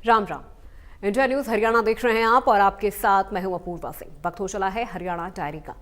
Ram Ram. India news Haryana देख रहे हैं आप और आपके साथ मैं हूं अपूर्वा सिंह। वक्त हो चला है हरियाणा डायरी का।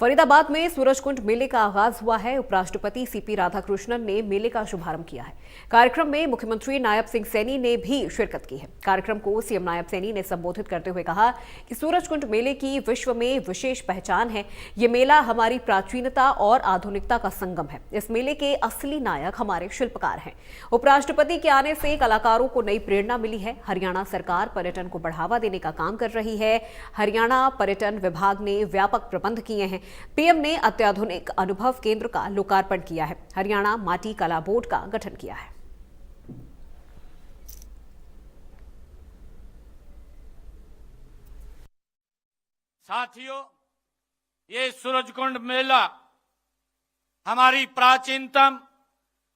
फरीदाबाद में सूरजकुंड मेले का आगाज हुआ है। उपराष्ट्रपति सीपी राधाकृष्णन ने मेले का शुभारंभ किया है। कार्यक्रम में मुख्यमंत्री नायब सिंह सैनी ने भी शिरकत की है। कार्यक्रम को सीएम नायब सैनी ने संबोधित करते हुए कहा कि सूरजकुंड मेले की विश्व में विशेष पहचान है। ये मेला हमारी प्राचीनता और आधुनिकता का संगम है। इस मेले के असली नायक हमारे शिल्पकार हैं। उपराष्ट्रपति के आने से कलाकारों को नई प्रेरणा मिली है। हरियाणा सरकार पर्यटन को बढ़ावा देने का काम कर रही है। हरियाणा पर्यटन विभाग ने व्यापक प्रबंध किए हैं। पीएम ने अत्याधुनिक अनुभव केंद्र का लोकार्पण किया है। हरियाणा माटी कला बोर्ड का गठन किया है। साथियों, ये सूरजकुंड मेला हमारी प्राचीनतम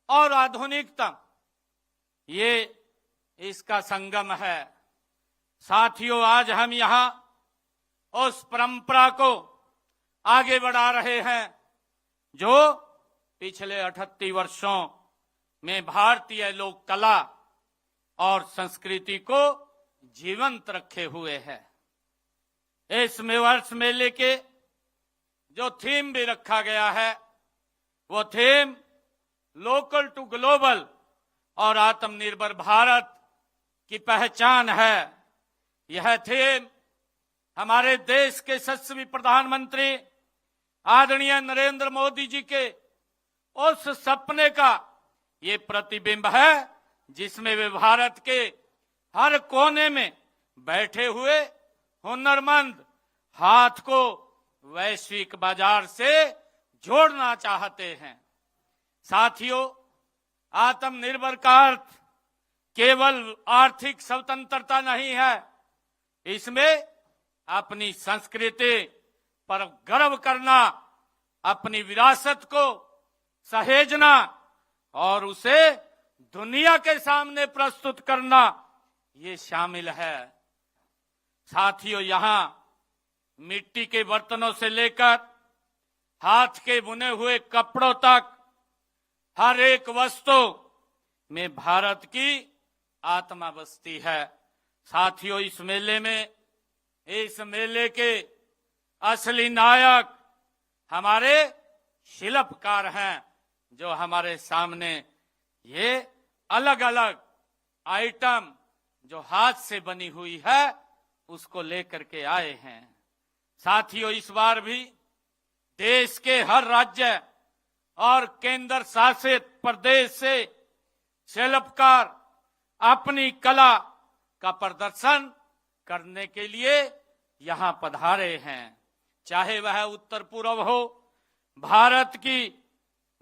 और आधुनिकतम ये इसका संगम है। साथियों, आज हम यहां उस परंपरा को आगे बढ़ा रहे हैं जो पिछले 38 वर्षों में भारतीय लोक कला और संस्कृति को जीवंत रखे हुए है। इस वर्ष मेले के जो थीम भी रखा गया है वो थीम लोकल टू ग्लोबल और आत्मनिर्भर भारत की पहचान है। यह थीम हमारे देश के यशस्वी प्रधानमंत्री आदरणीय नरेंद्र मोदी जी के उस सपने का ये प्रतिबिंब है जिसमें वे भारत के हर कोने में बैठे हुए हुनरमंद हाथ को वैश्विक बाजार से जोड़ना चाहते हैं। साथियों, आत्मनिर्भर का अर्थ केवल आर्थिक स्वतंत्रता नहीं है, इसमें अपनी संस्कृति पर गर्व करना, अपनी विरासत को सहेजना और उसे दुनिया के सामने प्रस्तुत करना ये शामिल है। साथियों, यहां मिट्टी के बर्तनों से लेकर हाथ के बुने हुए कपड़ों तक हर एक वस्तु में भारत की आत्मा बसती है। साथियों, इस मेले के असली नायक हमारे शिल्पकार हैं जो हमारे सामने ये अलग अलग आइटम जो हाथ से बनी हुई है उसको लेकर के आए हैं। साथियों, इस बार भी देश के हर राज्य और केंद्र शासित प्रदेश से शिल्पकार अपनी कला का प्रदर्शन करने के लिए यहां पधारे हैं। चाहे वह उत्तर पूर्व हो, भारत की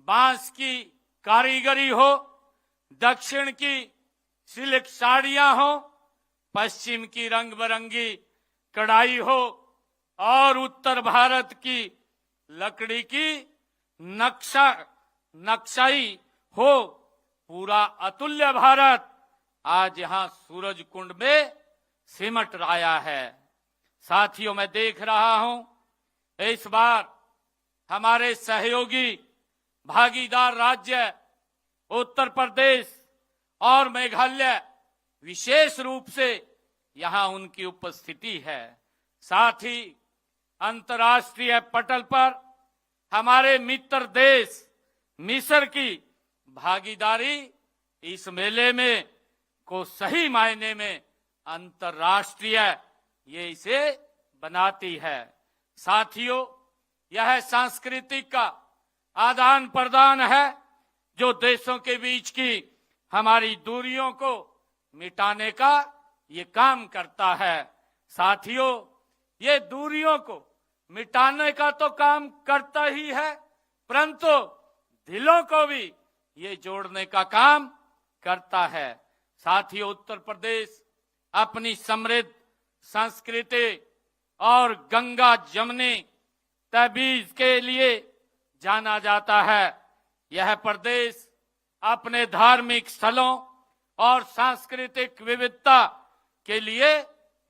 बांस की कारीगरी हो, दक्षिण की सिल्क साड़ियां हो, पश्चिम की रंग बिरंगी कढ़ाई हो और उत्तर भारत की लकड़ी की नक्शाई हो, पूरा अतुल्य भारत आज यहां सूरजकुंड में सिमट आया है। साथियों, मैं देख रहा हूं इस बार हमारे सहयोगी भागीदार राज्य उत्तर प्रदेश और मेघालय विशेष रूप से यहां उनकी उपस्थिति है। साथ ही अंतर्राष्ट्रीय पटल पर हमारे मित्र देश मिस्र की भागीदारी इस मेले में को सही मायने में अंतर्राष्ट्रीय ये इसे बनाती है। साथियों, यह सांस्कृतिक का आदान प्रदान है जो देशों के बीच की हमारी दूरियों को मिटाने का ये काम करता है। साथियों, ये दूरियों को मिटाने का तो काम करता ही है, परंतु दिलों को भी ये जोड़ने का काम करता है। साथियों, उत्तर प्रदेश अपनी समृद्ध संस्कृति और गंगा जमुनी तहजीब के लिए जाना जाता है। यह प्रदेश अपने धार्मिक स्थलों और सांस्कृतिक विविधता के लिए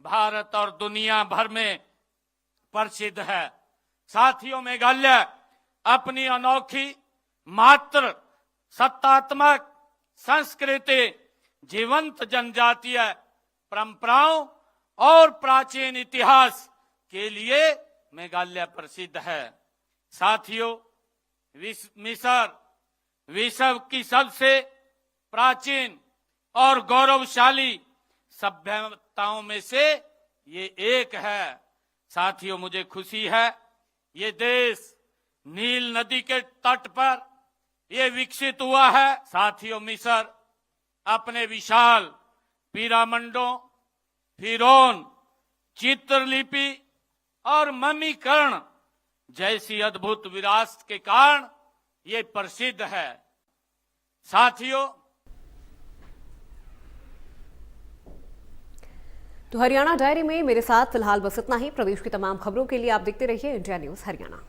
भारत और दुनिया भर में प्रसिद्ध है। साथियों, मेघालय अपनी अनोखी मात्र सत्तात्मक संस्कृति, जीवंत जनजातीय परंपराओं और प्राचीन इतिहास के लिए मेघालय प्रसिद्ध है। साथियों, मिस्र विश्व की सबसे प्राचीन और गौरवशाली सभ्यताओं में से ये एक है। साथियों, मुझे खुशी है ये देश नील नदी के तट पर ये विकसित हुआ है। साथियों, मिस्र अपने विशाल पिरामिडों, फिरौन, चित्रलिपि और ममीकरण जैसी अद्भुत विरासत के कारण ये प्रसिद्ध है। साथियों, तो हरियाणा डायरी में मेरे साथ फिलहाल बस इतना ही। प्रदेश की तमाम खबरों के लिए आप देखते रहिए इंडिया न्यूज हरियाणा।